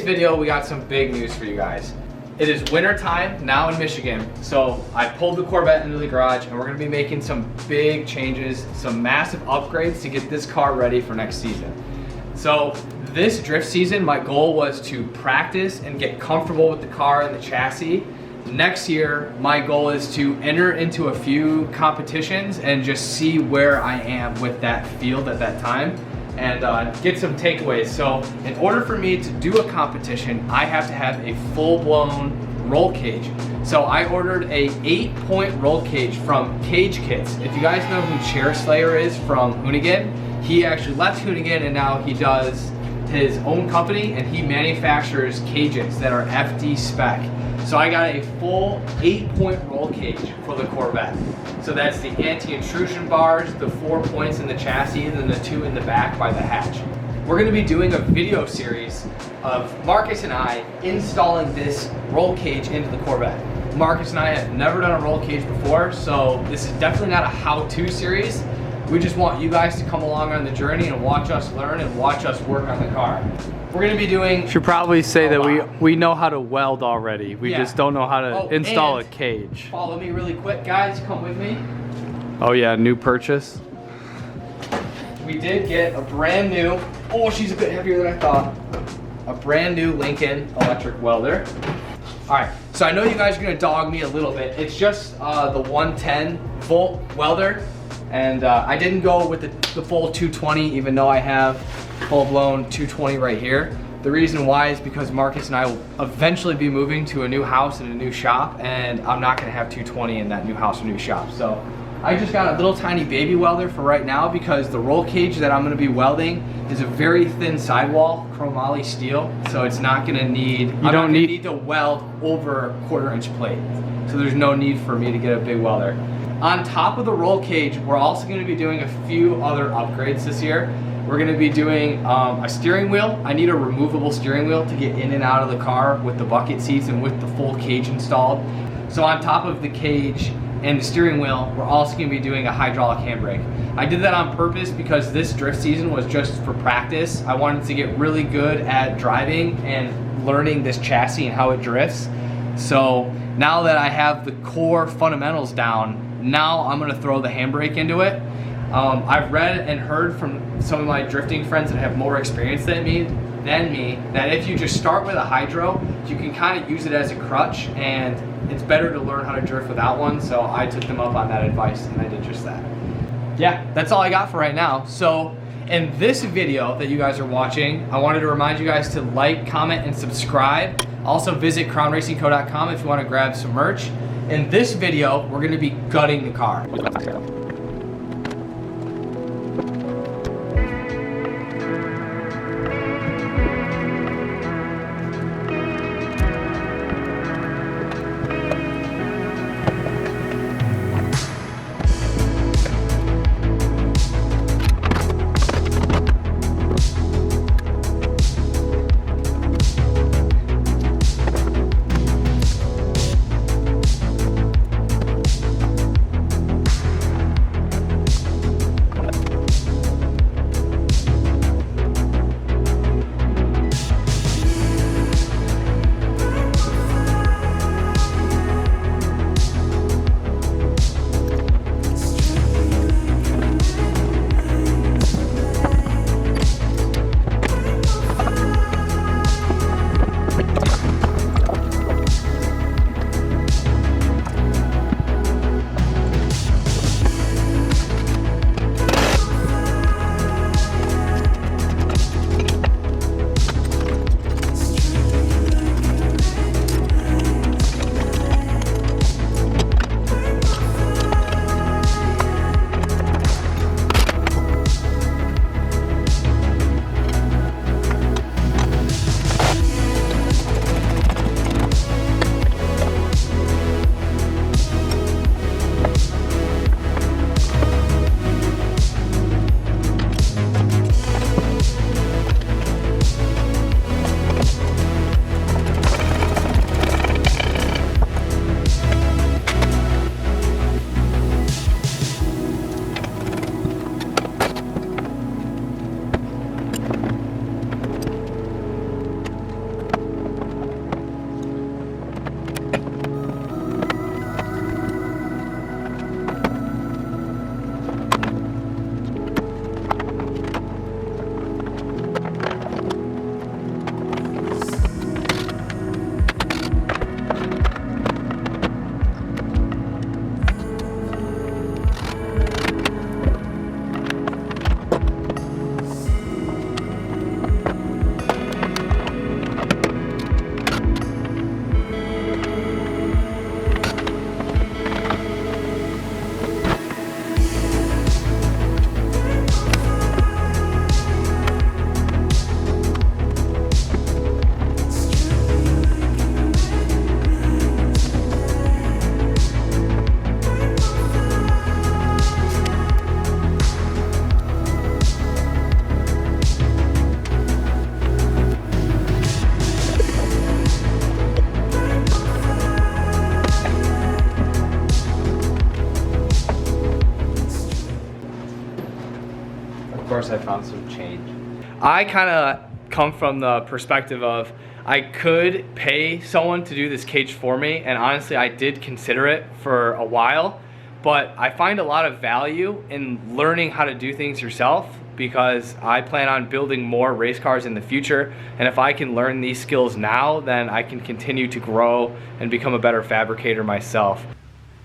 video, we got some big news for you guys. It is winter time now in Michigan, so I pulled the Corvette into the garage and we're gonna be making some big changes, some massive upgrades to get this car ready for next season. So this drift season, my goal was to practice and get comfortable with the car and the chassis. Next year, my goal is to enter into a few competitions and just see where I am with that field at that time and get some takeaways. So in order for me to do a competition, I have to have a full-blown roll cage. So I ordered a 8-point roll cage from Cagekits. If you guys know who Chair Slayer is from Hoonigan, he actually left Hoonigan and now he does his own company and he manufactures cages that are FD spec. So I got a full 8-point roll cage for the Corvette. So that's the anti-intrusion bars, the 4 points in the chassis, and then the 2 in the back by the hatch. We're gonna be doing a video series of Marcus and I installing this roll cage into the Corvette. Marcus and I have never done a roll cage before, so this is definitely not a how-to series. We just want you guys to come along on the journey and watch us learn and watch us work on the car. We're gonna be doing... Should probably say that we know how to weld already. We just don't know how to install a cage. Follow me really quick, guys. Come with me. Oh yeah, new purchase. We did get a brand new, oh, she's a bit heavier than I thought, a brand new Lincoln electric welder. All right, so I know you guys are gonna dog me a little bit. It's just the 110 volt welder. And I didn't go with the full 220, even though I have full-blown 220 right here. The reason why is because Marcus and I will eventually be moving to a new house and a new shop, and I'm not gonna have 220 in that new house or new shop. So I just got a little tiny baby welder for right now because the roll cage that I'm gonna be welding is a very thin sidewall chromoly steel, so it's not gonna need, I don't need to weld over a 1/4 inch plate. So there's no need for me to get a big welder. On top of the roll cage, we're also going to be doing a few other upgrades this year. We're going to be doing a steering wheel. I need a removable steering wheel to get in and out of the car with the bucket seats and with the full cage installed. So on top of the cage and the steering wheel, we're also going to be doing a hydraulic handbrake. I did that on purpose because this drift season was just for practice. I wanted to get really good at driving and learning this chassis and how it drifts. So now that I have the core fundamentals down, now I'm gonna throw the handbrake into it. I've read and heard from some of my drifting friends that have more experience than me, that if you just start with a hydro, you can kind of use it as a crutch, and it's better to learn how to drift without one. So I took them up on that advice and I did just that. Yeah, that's all I got for right now. So in this video that you guys are watching, I wanted to remind you guys to like, comment, and subscribe. Also visit crownracingco.com if you want to grab some merch. In this video, we're going to be gutting the car. Of course I found some change. I kind of come from the perspective of I could pay someone to do this cage for me, and honestly I did consider it for a while, but I find a lot of value in learning how to do things yourself because I plan on building more race cars in the future, and if I can learn these skills now, then I can continue to grow and become a better fabricator myself.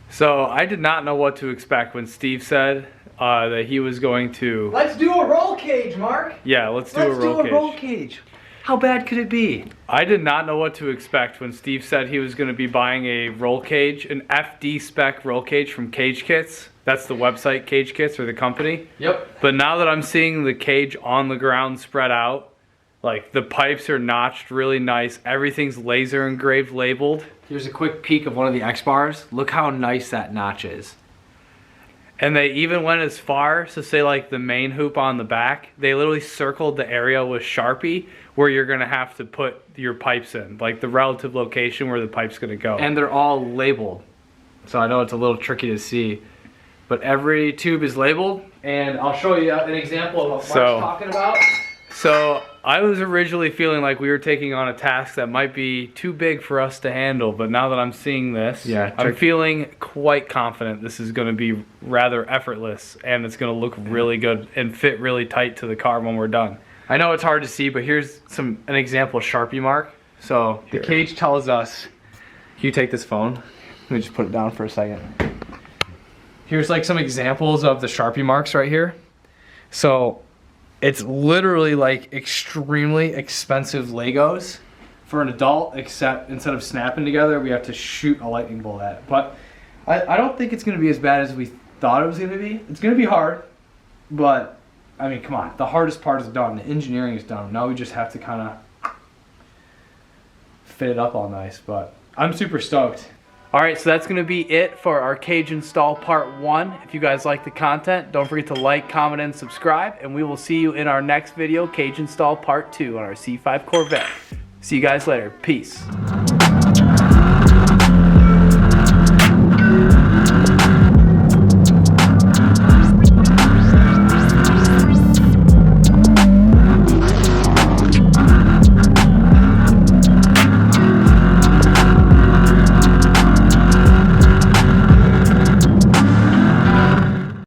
So I did not know what to expect when Steve said that he was going to... Let's do a roll cage, Mark. Yeah, let's do a roll cage. How bad could it be? I did not know what to expect when Steve said he was going to be buying a roll cage, an FD spec roll cage from Cagekits. That's the website, Cagekits, or the company. Yep. But now that I'm seeing the cage on the ground spread out, like the pipes are notched really nice, everything's laser engraved, labeled. Here's a quick peek of one of the X bars. Look how nice that notch is. And they even went as far, so say like the main hoop on the back, they literally circled the area with Sharpie where you're gonna have to put your pipes in, like the relative location where the pipe's gonna go. And they're all labeled. So I know it's a little tricky to see, but every tube is labeled, and I'll show you an example of what Mark's talking about. So I was originally feeling like we were taking on a task that might be too big for us to handle, but now that I'm seeing this, I'm feeling quite confident this is going to be rather effortless, and it's going to look really good and fit really tight to the car when we're done. I know it's hard to see, but here's an example of Sharpie mark. So the cage tells us, can you take this phone? Let me just put it down for a second. Here's like some examples of the Sharpie marks right here. So it's literally like extremely expensive Legos for an adult, except instead of snapping together, we have to shoot a lightning bolt at it. But I don't think it's gonna be as bad as we thought it was gonna be. It's gonna be hard, but I mean, come on, the hardest part is done. The engineering is done. Now we just have to kind of fit it up all nice, but I'm super stoked. Alright, so that's going to be it for our cage install part 1. If you guys like the content, don't forget to like, comment, and subscribe, and we will see you in our next video, cage install part 2 on our C5 Corvette. See you guys later. Peace.